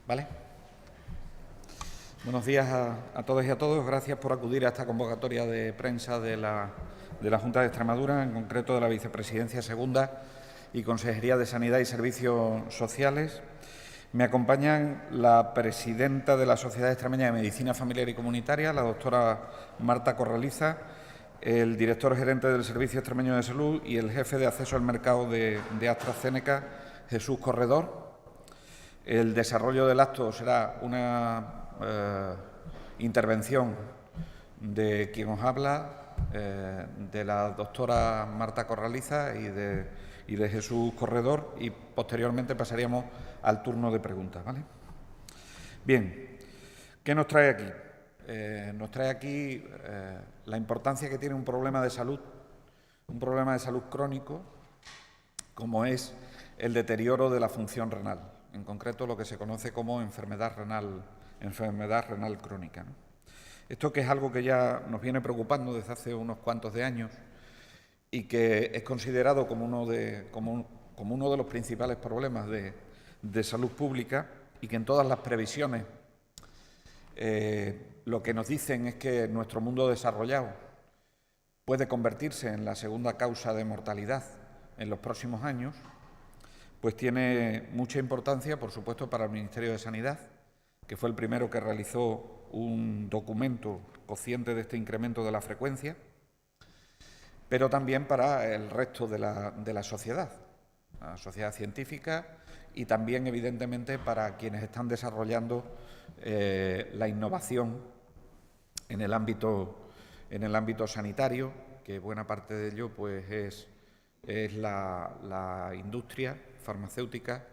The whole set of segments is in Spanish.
¿Vale? Buenos días a todas y a todos. Gracias por acudir a esta convocatoria de prensa de la Junta de Extremadura, en concreto de la Vicepresidencia Segunda y Consejería de Sanidad y Servicios Sociales. Me acompañan la presidenta de la Sociedad Extremeña de Medicina Familiar y Comunitaria, la doctora Marta Corraliza, el director gerente del Servicio Extremeño de Salud y el jefe de acceso al mercado de AstraZeneca, Jesús Corredor. El desarrollo del acto será una intervención de quien os habla, de la doctora Marta Corraliza y de Jesús Corredor, y posteriormente pasaríamos al turno de preguntas. ¿Vale? Bien, ¿qué nos trae aquí? Nos trae aquí la importancia que tiene un problema de salud crónico, como es el deterioro de la función renal, en concreto lo que se conoce como enfermedad renal crónica, ¿no? Esto que es algo que ya nos viene preocupando desde hace unos cuantos de años y que es considerado como uno de los principales problemas de salud pública, y que en todas las previsiones lo que nos dicen es que nuestro mundo desarrollado puede convertirse en la segunda causa de mortalidad en los próximos años, pues tiene mucha importancia, por supuesto, para el Ministerio de Sanidad, que fue el primero que realizó un documento consciente de este incremento de la frecuencia, pero también para el resto de la sociedad, la sociedad científica, y también, evidentemente, para quienes están desarrollando la innovación en el ámbito sanitario, que buena parte de ello pues es la industria farmacéutica,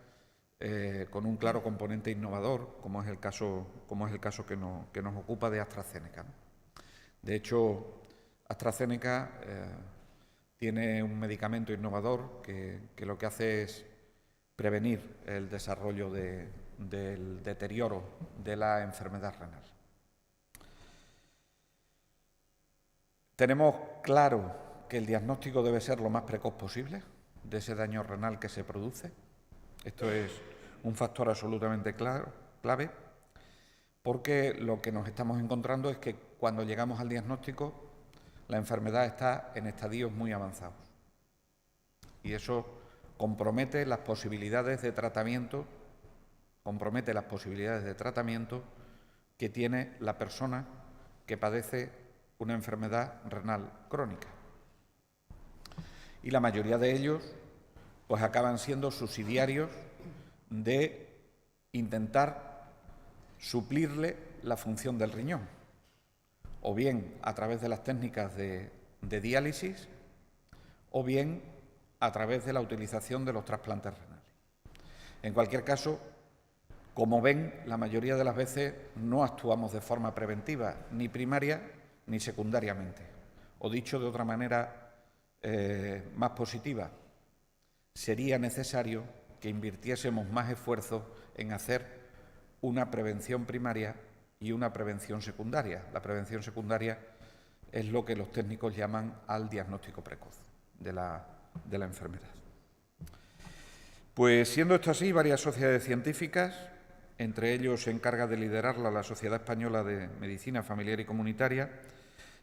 con un claro componente innovador, como es el caso que nos ocupa de AstraZeneca, ¿no? De hecho, AstraZeneca tiene un medicamento innovador que lo que hace es prevenir el desarrollo del deterioro de la enfermedad renal. Tenemos claro que el diagnóstico debe ser lo más precoz posible de ese daño renal que se produce. Esto es un factor absolutamente clave, porque lo que nos estamos encontrando es que cuando llegamos al diagnóstico, la enfermedad está en estadios muy avanzados. Y eso compromete las posibilidades de tratamiento, que tiene la persona que padece una enfermedad renal crónica. Y la mayoría de ellos pues acaban siendo subsidiarios de intentar suplirle la función del riñón, o bien a través de las técnicas de diálisis, o bien a través de la utilización de los trasplantes renales. En cualquier caso, como ven, la mayoría de las veces no actuamos de forma preventiva, ni primaria ni secundariamente. O dicho de otra manera más positiva, sería necesario que invirtiésemos más esfuerzo en hacer una prevención primaria y una prevención secundaria. La prevención secundaria es lo que los técnicos llaman al diagnóstico precoz de la enfermedad. Pues siendo esto así, varias sociedades científicas, entre ellos se encarga de liderarla la Sociedad Española de Medicina Familiar y Comunitaria,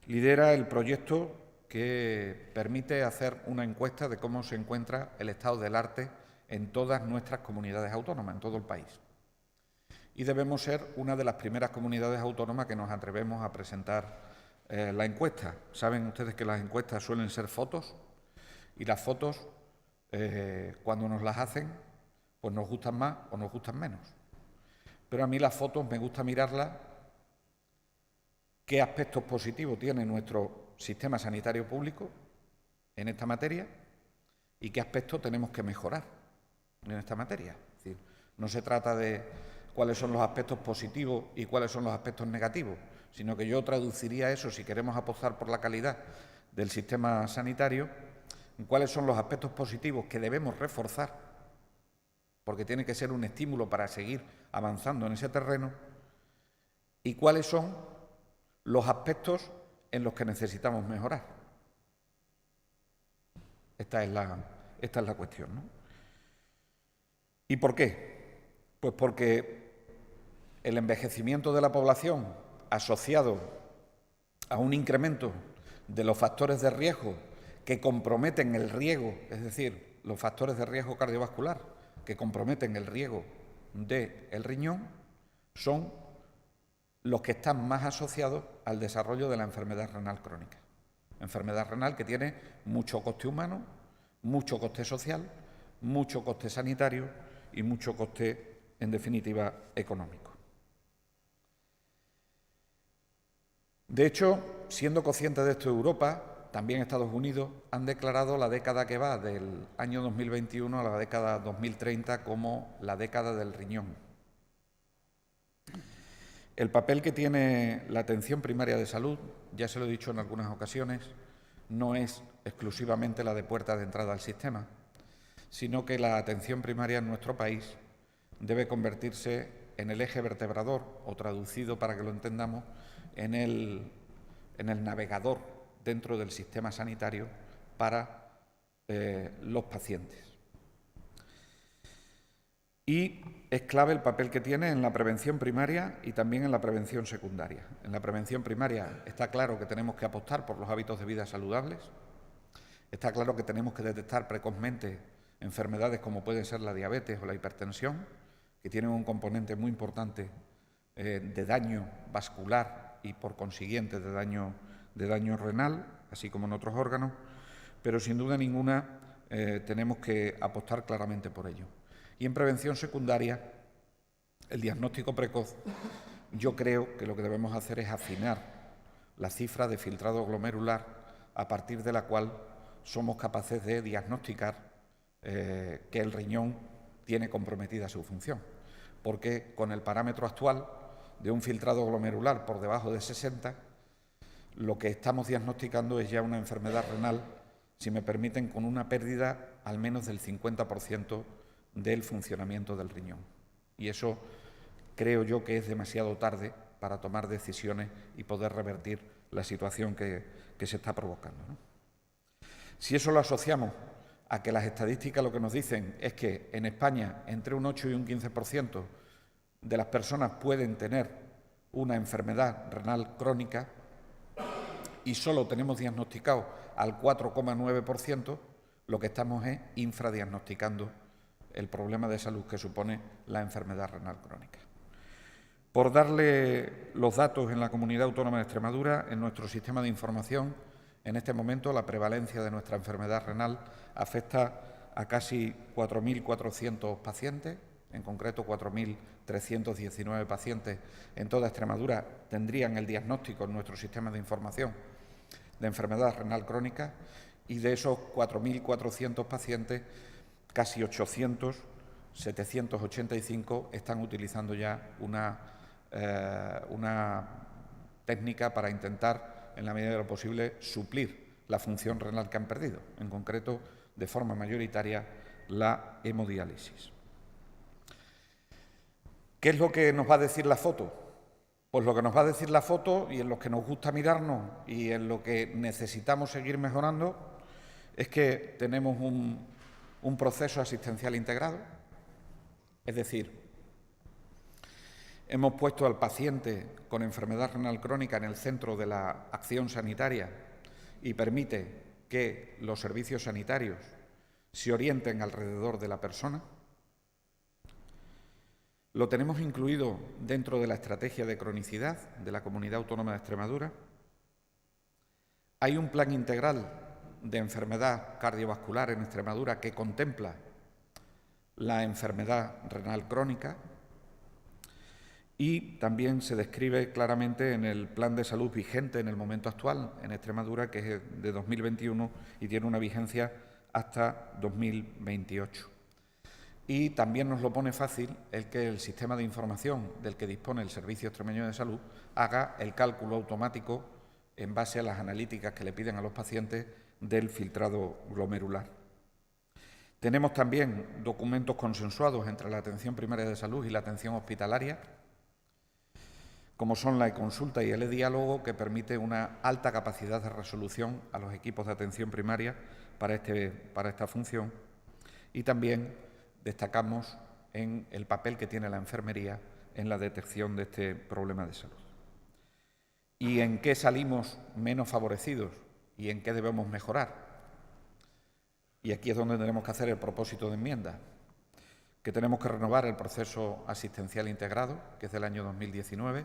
lidera el proyecto que permite hacer una encuesta de cómo se encuentra el estado del arte en todas nuestras comunidades autónomas, en todo el país. Y debemos ser una de las primeras comunidades autónomas que nos atrevemos a presentar la encuesta. Saben ustedes que las encuestas suelen ser fotos, y las fotos, cuando nos las hacen, pues nos gustan más o nos gustan menos. Pero a mí las fotos me gusta mirarlas, qué aspectos positivos tiene nuestro sistema sanitario público en esta materia y qué aspectos tenemos que mejorar en esta materia. Es decir, no se trata de cuáles son los aspectos positivos y cuáles son los aspectos negativos, sino que yo traduciría eso, si queremos apostar por la calidad del sistema sanitario, en cuáles son los aspectos positivos que debemos reforzar, porque tiene que ser un estímulo para seguir avanzando en ese terreno, y cuáles son los aspectos en los que necesitamos mejorar. Esta es la cuestión, ¿no? ¿Y por qué? Pues porque El envejecimiento de la población asociado a un incremento de los factores de riesgo que comprometen el riego, es decir, los factores de riesgo cardiovascular que comprometen el riego del riñón, son los que están más asociados al desarrollo de la enfermedad renal crónica. Enfermedad renal que tiene mucho coste humano, mucho coste social, mucho coste sanitario y mucho coste, en definitiva, económico. De hecho, siendo consciente de esto, Europa, también Estados Unidos, han declarado la década que va del año 2021 a la década 2030 como la década del riñón. El papel que tiene la atención primaria de salud, ya se lo he dicho en algunas ocasiones, no es exclusivamente la de puerta de entrada al sistema, sino que la atención primaria en nuestro país debe convertirse en el eje vertebrador, o traducido para que lo entendamos, en el navegador dentro del sistema sanitario para los pacientes. Y es clave el papel que tiene en la prevención primaria y también en la prevención secundaria. En la prevención primaria está claro que tenemos que apostar por los hábitos de vida saludables, está claro que tenemos que detectar precozmente enfermedades como pueden ser la diabetes o la hipertensión, que tienen un componente muy importante de daño vascular y por consiguiente de daño renal, así como en otros órganos, pero sin duda ninguna tenemos que apostar claramente por ello. Y en prevención secundaria, el diagnóstico precoz, yo creo que lo que debemos hacer es afinar la cifra de filtrado glomerular a partir de la cual somos capaces de diagnosticar que el riñón tiene comprometida su función. Porque con el parámetro actual de un filtrado glomerular por debajo de 60, lo que estamos diagnosticando es ya una enfermedad renal, si me permiten, con una pérdida al menos del 50% del funcionamiento del riñón. Y eso creo yo que es demasiado tarde para tomar decisiones y poder revertir la situación que se está provocando, ¿no? Si eso lo asociamos a que las estadísticas lo que nos dicen es que en España entre un 8 y un 15% de las personas pueden tener una enfermedad renal crónica y solo tenemos diagnosticado al 4,9%, lo que estamos es infradiagnosticando el problema de salud que supone la enfermedad renal crónica. Por darle los datos en la Comunidad Autónoma de Extremadura, en nuestro sistema de información, en este momento la prevalencia de nuestra enfermedad renal afecta a casi 4.400 pacientes, en concreto 4.319 pacientes en toda Extremadura tendrían el diagnóstico en nuestro sistema de información de enfermedad renal crónica, y de esos 4.400 pacientes, casi 800, 785, están utilizando ya una técnica para intentar, en la medida de lo posible, suplir la función renal que han perdido, en concreto, de forma mayoritaria, la hemodiálisis. ¿Qué es lo que nos va a decir la foto? Pues lo que nos va a decir la foto, y en lo que nos gusta mirarnos y en lo que necesitamos seguir mejorando, es que tenemos un proceso asistencial integrado, es decir, hemos puesto al paciente con enfermedad renal crónica en el centro de la acción sanitaria y permite que los servicios sanitarios se orienten alrededor de la persona. Lo tenemos incluido dentro de la estrategia de cronicidad de la Comunidad Autónoma de Extremadura. Hay un plan integral de enfermedad cardiovascular en Extremadura que contempla la enfermedad renal crónica, y también se describe claramente en el plan de salud vigente en el momento actual en Extremadura, que es de 2021 y tiene una vigencia hasta 2028. Y también nos lo pone fácil el que el sistema de información del que dispone el Servicio Extremeño de Salud haga el cálculo automático en base a las analíticas que le piden a los pacientes del filtrado glomerular. Tenemos también documentos consensuados entre la atención primaria de salud y la atención hospitalaria, como son la e-consulta y el e-diálogo, que permite una alta capacidad de resolución a los equipos de atención primaria para esta función. Y también destacamos en el papel que tiene la enfermería en la detección de este problema de salud. ¿Y en qué salimos menos favorecidos y en qué debemos mejorar? Y aquí es donde tenemos que hacer el propósito de enmienda, que tenemos que renovar el proceso asistencial integrado, que es del año 2019,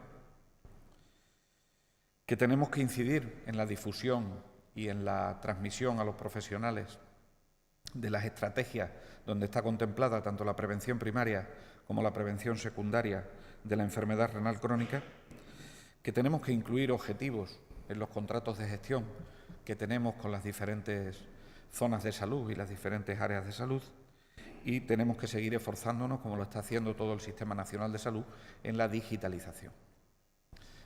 que tenemos que incidir en la difusión y en la transmisión a los profesionales de las estrategias donde está contemplada tanto la prevención primaria como la prevención secundaria de la enfermedad renal crónica, que tenemos que incluir objetivos en los contratos de gestión que tenemos con las diferentes zonas de salud y las diferentes áreas de salud, y tenemos que seguir esforzándonos, como lo está haciendo todo el Sistema Nacional de Salud, en la digitalización.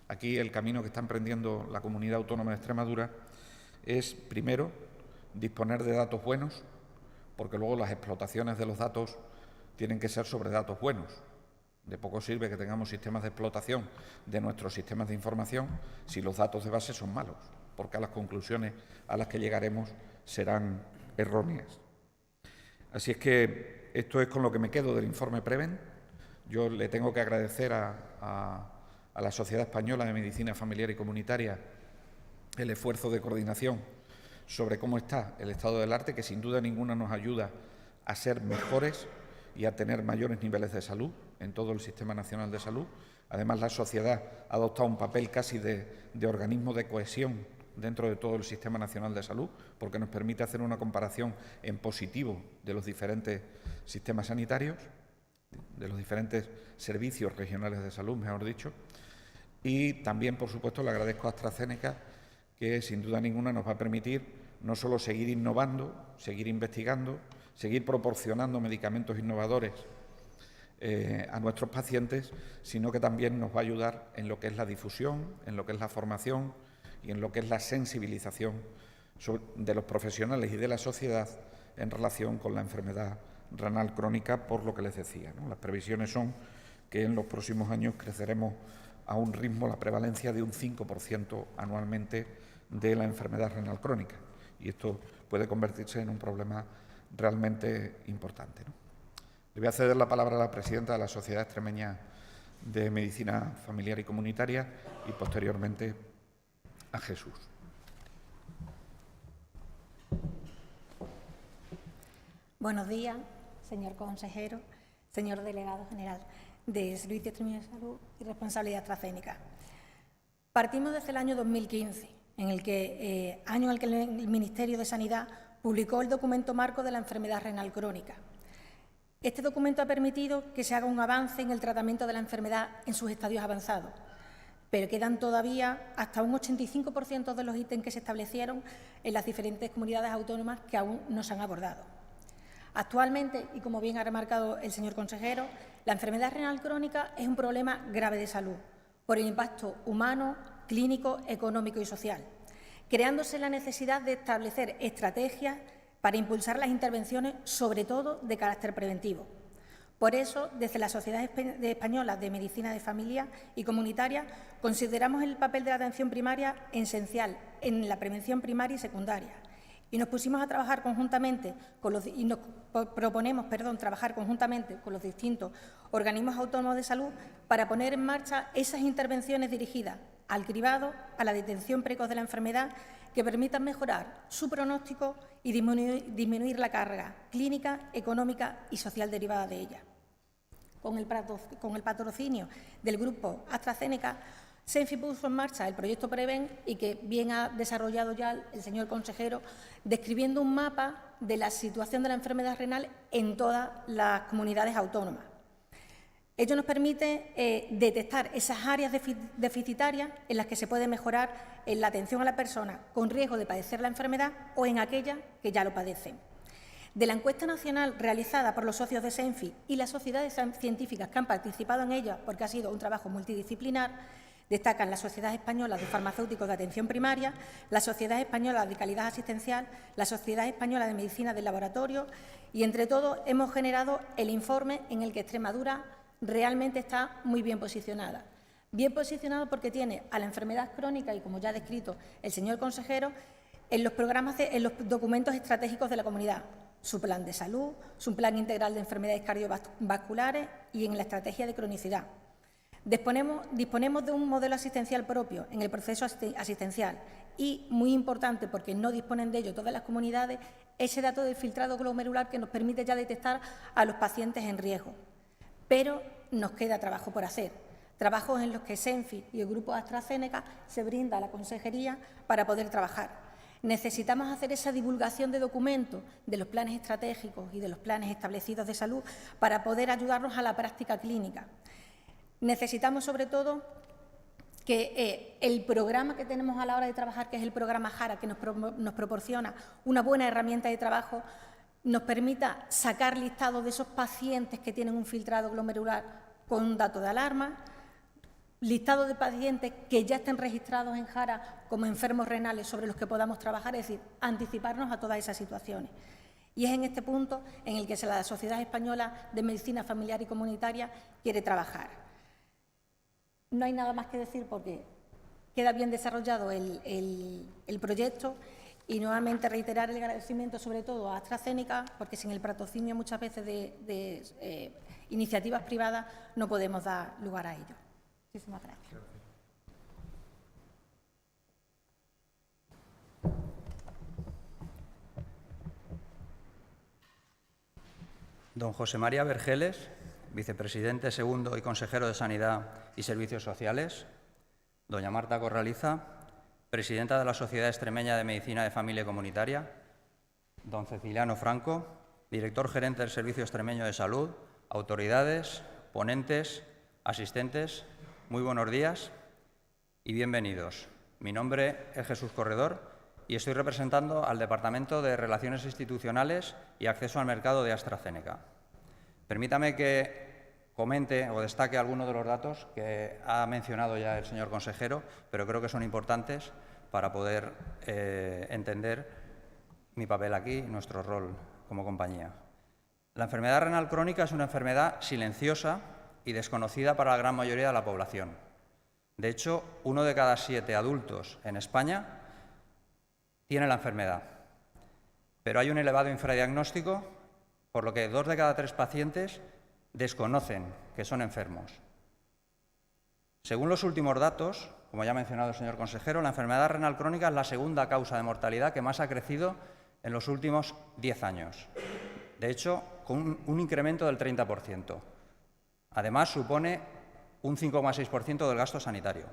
Aquí el camino que está emprendiendo la Comunidad Autónoma de Extremadura es, primero, disponer de datos buenos, porque luego las explotaciones de los datos tienen que ser sobre datos buenos. De poco sirve que tengamos sistemas de explotación de nuestros sistemas de información si los datos de base son malos, porque las conclusiones a las que llegaremos serán erróneas. Así es que esto es con lo que me quedo del informe Preven. Yo le tengo que agradecer a la Sociedad Española de Medicina Familiar y Comunitaria el esfuerzo de coordinación sobre cómo está el estado del arte, que sin duda ninguna nos ayuda a ser mejores y a tener mayores niveles de salud en todo el Sistema Nacional de Salud. Además, la sociedad ha adoptado un papel casi de organismo de cohesión dentro de todo el Sistema Nacional de Salud, porque nos permite hacer una comparación en positivo de los diferentes sistemas sanitarios, de los diferentes servicios regionales de salud, mejor dicho. Y también, por supuesto, le agradezco a AstraZeneca, que sin duda ninguna nos va a permitir no solo seguir innovando, seguir investigando, seguir proporcionando medicamentos innovadores a nuestros pacientes, sino que también nos va a ayudar en lo que es la difusión, en lo que es la formación y en lo que es la sensibilización de los profesionales y de la sociedad en relación con la enfermedad renal crónica, por lo que les decía, ¿no? Las previsiones son que en los próximos años creceremos a un ritmo, la prevalencia de un 5% anualmente de la enfermedad renal crónica, y esto puede convertirse en un problema realmente importante, ¿no? Le voy a ceder la palabra a la presidenta de la Sociedad Extremeña de Medicina Familiar y Comunitaria y posteriormente a Jesús. Buenos días, señor consejero, señor delegado general de Servicio Extremeño de Salud y responsable de AstraZeneca. Partimos desde el año 2015, año en el que el Ministerio de Sanidad publicó el documento marco de la enfermedad renal crónica. Este documento ha permitido que se haga un avance en el tratamiento de la enfermedad en sus estadios avanzados, pero quedan todavía hasta un 85% de los ítems que se establecieron en las diferentes comunidades autónomas que aún no se han abordado. Actualmente, y como bien ha remarcado el señor consejero, la enfermedad renal crónica es un problema grave de salud por el impacto humano, clínico, económico y social, creándose la necesidad de establecer estrategias para impulsar las intervenciones, sobre todo de carácter preventivo. Por eso, desde la Sociedad Española de Medicina de Familia y Comunitaria, consideramos el papel de la atención primaria esencial en la prevención primaria y secundaria, y nos pusimos a trabajar conjuntamente proponemos trabajar conjuntamente con los distintos organismos autónomos de salud para poner en marcha esas intervenciones dirigidas al cribado, a la detección precoz de la enfermedad, que permitan mejorar su pronóstico y disminuir la carga clínica, económica y social derivada de ella. Con el patrocinio del grupo AstraZeneca, SENFI puso en marcha el proyecto Preven, y que bien ha desarrollado ya el señor consejero, describiendo un mapa de la situación de la enfermedad renal en todas las comunidades autónomas. Ello nos permite detectar esas áreas deficitarias en las que se puede mejorar en la atención a la persona con riesgo de padecer la enfermedad o en aquellas que ya lo padecen. De la encuesta nacional realizada por los socios de SENFI y las sociedades científicas que han participado en ella, porque ha sido un trabajo multidisciplinar, destacan la Sociedad Española de Farmacéuticos de Atención Primaria, la Sociedad Española de Calidad Asistencial, la Sociedad Española de Medicina del Laboratorio, y entre todos hemos generado el informe en el que Extremadura realmente está muy bien posicionada. Bien posicionado porque tiene a la enfermedad crónica, y como ya ha descrito el señor consejero, en los documentos estratégicos de la comunidad, su plan de salud, su plan integral de enfermedades cardiovasculares y en la estrategia de cronicidad. Disponemos de un modelo asistencial propio en el proceso asistencial y, muy importante, porque no disponen de ello todas las comunidades, ese dato del filtrado glomerular que nos permite ya detectar a los pacientes en riesgo. Pero nos queda trabajo por hacer, trabajos en los que SENFI y el Grupo AstraZeneca se brinda a la consejería para poder trabajar. Necesitamos hacer esa divulgación de documentos de los planes estratégicos y de los planes establecidos de salud para poder ayudarnos a la práctica clínica. Necesitamos, sobre todo, que el programa que tenemos a la hora de trabajar, que es el programa JARA, que nos proporciona una buena herramienta de trabajo, nos permita sacar listados de esos pacientes que tienen un filtrado glomerular con un dato de alarma, listado de pacientes que ya estén registrados en JARA como enfermos renales sobre los que podamos trabajar, es decir, anticiparnos a todas esas situaciones. Y es en este punto en el que la Sociedad Española de Medicina Familiar y Comunitaria quiere trabajar. No hay nada más que decir porque queda bien desarrollado el proyecto y nuevamente reiterar el agradecimiento sobre todo a AstraZeneca, porque sin el patrocinio muchas veces de iniciativas privadas no podemos dar lugar a ello. Muchísimas gracias. Don José María Vergeles, vicepresidente segundo y consejero de Sanidad y Servicios Sociales. Doña Marta Corraliza, presidenta de la Sociedad Extremeña de Medicina de Familia y Comunitaria. Don Ceciliano Franco, director gerente del Servicio Extremeño de Salud. Autoridades, ponentes, asistentes, muy buenos días y bienvenidos. Mi nombre es Jesús Corredor y estoy representando al Departamento de Relaciones Institucionales y Acceso al Mercado de AstraZeneca. Permítame que comente o destaque algunos de los datos que ha mencionado ya el señor consejero, pero creo que son importantes para poder entender mi papel aquí y nuestro rol como compañía. La enfermedad renal crónica es una enfermedad silenciosa y desconocida para la gran mayoría de la población. De hecho, 1 de cada 7 adultos en España tiene la enfermedad, pero hay un elevado infradiagnóstico, por lo que 2 de cada 3 pacientes desconocen que son enfermos. Según los últimos datos, como ya ha mencionado el señor consejero, la enfermedad renal crónica es la segunda causa de mortalidad que más ha crecido en los últimos 10 años. De hecho, con un incremento del 30%. Además, supone un 5,6% del gasto sanitario.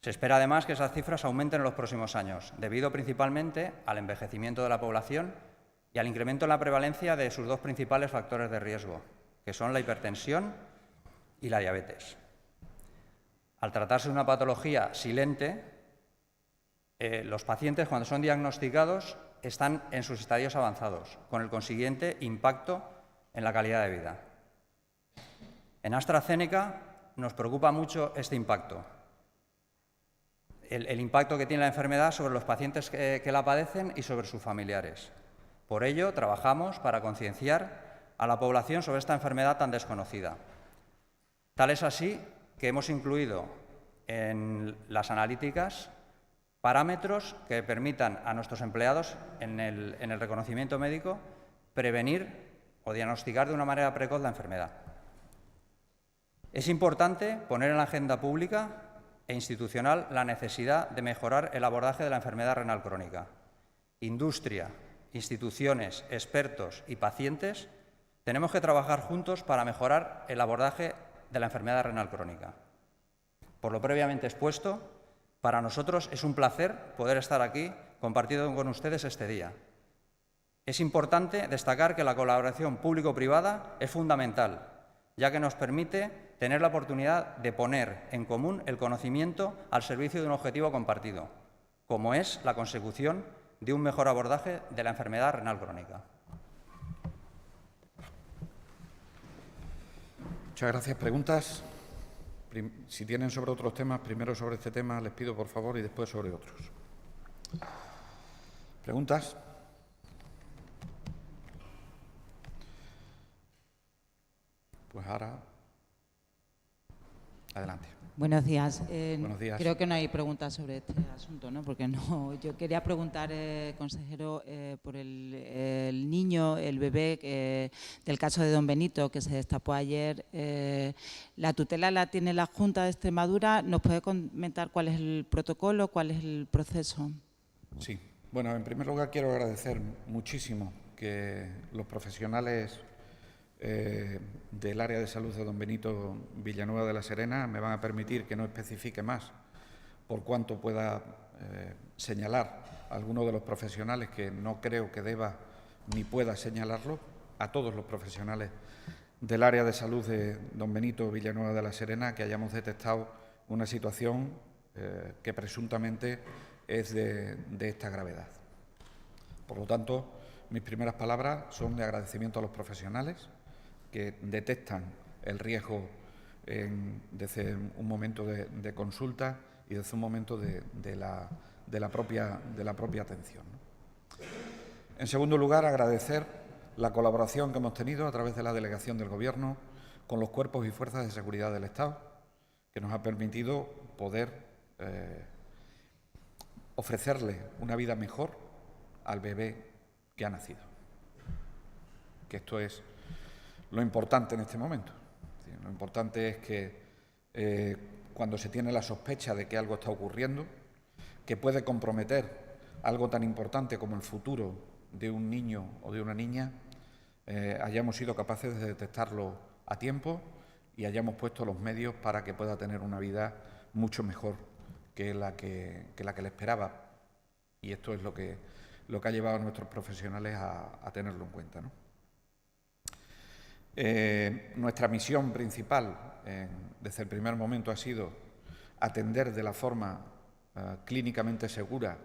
Se espera además que esas cifras aumenten en los próximos años, debido principalmente al envejecimiento de la población y al incremento en la prevalencia de sus 2 principales factores de riesgo, que son la hipertensión y la diabetes. Al tratarse de una patología silente, los pacientes, cuando son diagnosticados, están en sus estadios avanzados, con el consiguiente impacto en la calidad de vida. En AstraZeneca nos preocupa mucho este impacto, el impacto que tiene la enfermedad sobre los pacientes que la padecen y sobre sus familiares. Por ello, trabajamos para concienciar a la población sobre esta enfermedad tan desconocida. Tal es así que hemos incluido en las analíticas parámetros que permitan a nuestros empleados en el reconocimiento médico prevenir o diagnosticar de una manera precoz la enfermedad. Es importante poner en la agenda pública e institucional la necesidad de mejorar el abordaje de la enfermedad renal crónica. Industria, instituciones, expertos y pacientes tenemos que trabajar juntos para mejorar el abordaje de la enfermedad renal crónica. Por lo previamente expuesto, para nosotros es un placer poder estar aquí compartiendo con ustedes este día. Es importante destacar que la colaboración público-privada es fundamental, ya que nos permite tener la oportunidad de poner en común el conocimiento al servicio de un objetivo compartido, como es la consecución de un mejor abordaje de la enfermedad renal crónica. Muchas gracias. ¿Preguntas? Si tienen sobre otros temas, primero sobre este tema les pido por favor y después sobre otros. ¿Preguntas? Pues ahora Adelante. Buenos días. Buenos días. Creo que no hay preguntas sobre este asunto, ¿no? Porque no. Yo quería preguntar, consejero, por el niño, el bebé del caso de don Benito, que se destapó ayer. La tutela la tiene la Junta de Extremadura. ¿Nos puede comentar cuál es el protocolo, cuál es el proceso? Sí. Bueno, en primer lugar quiero agradecer muchísimo que los profesionales del área de salud de don Benito Villanueva de la Serena me van a permitir que no especifique más por cuanto pueda señalar a alguno de los profesionales, que no creo que deba ni pueda señalarlo, a todos los profesionales del área de salud de don Benito Villanueva de la Serena, que hayamos detectado una situación que presuntamente es de esta gravedad. Por lo tanto, mis primeras palabras son de agradecimiento a los profesionales que detectan el riesgo desde un momento de consulta y desde un momento de la propia atención, ¿no? En segundo lugar, agradecer la colaboración que hemos tenido a través de la delegación del Gobierno con los cuerpos y fuerzas de seguridad del Estado, que nos ha permitido poder ofrecerle una vida mejor al bebé que ha nacido. Que esto es lo importante en este momento. Lo importante es que cuando se tiene la sospecha de que algo está ocurriendo, que puede comprometer algo tan importante como el futuro de un niño o de una niña, hayamos sido capaces de detectarlo a tiempo y hayamos puesto los medios para que pueda tener una vida mucho mejor que la que le esperaba. Y esto es lo que ha llevado a nuestros profesionales a tenerlo en cuenta, ¿no? Nuestra misión principal desde el primer momento ha sido atender de la forma clínicamente segura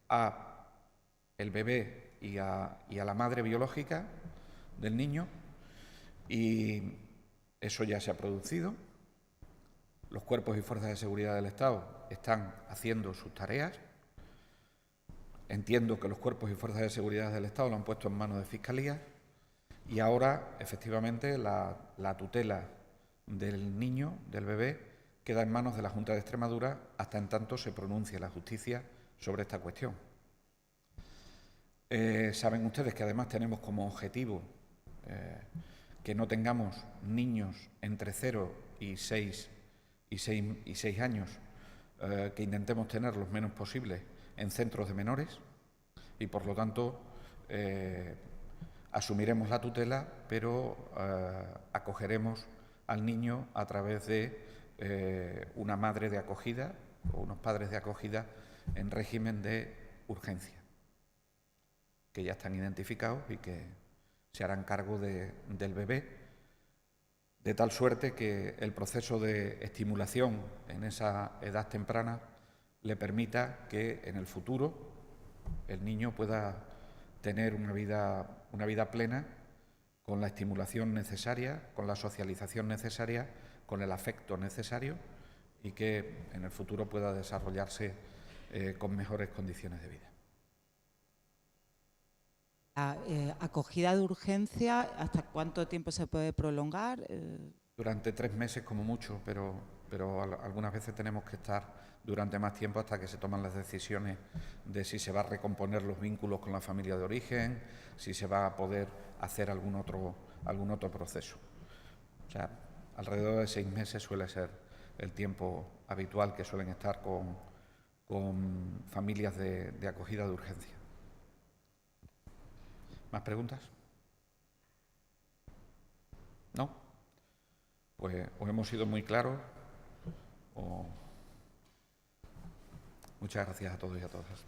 a el bebé y a la madre biológica del niño, y eso ya se ha producido. Los cuerpos y fuerzas de seguridad del Estado están haciendo sus tareas. Entiendo que los cuerpos y fuerzas de seguridad del Estado lo han puesto en manos de Fiscalía. Y ahora, efectivamente, la tutela del niño, del bebé, queda en manos de la Junta de Extremadura hasta en tanto se pronuncie la justicia sobre esta cuestión. Saben ustedes que además tenemos como objetivo que no tengamos niños entre 0 y 6 años, que intentemos tener los menos posibles en centros de menores, y por lo tanto asumiremos la tutela, pero acogeremos al niño a través de una madre de acogida o unos padres de acogida en régimen de urgencia, que ya están identificados y que se harán cargo del bebé, de tal suerte que el proceso de estimulación en esa edad temprana le permita que en el futuro el niño pueda tener una vida plena, con la estimulación necesaria, con la socialización necesaria, con el afecto necesario, y que en el futuro pueda desarrollarse con mejores condiciones de vida. La acogida de urgencia, ¿hasta cuánto tiempo se puede prolongar? Durante 3 meses como mucho, pero algunas veces tenemos que estar durante más tiempo hasta que se toman las decisiones de si se va a recomponer los vínculos con la familia de origen, si se va a poder hacer algún otro proceso. O sea, alrededor de 6 meses suele ser el tiempo habitual que suelen estar con familias de acogida de urgencia. ¿Más preguntas? ¿No? Pues o hemos sido muy claros o... Muchas gracias a todos y a todas.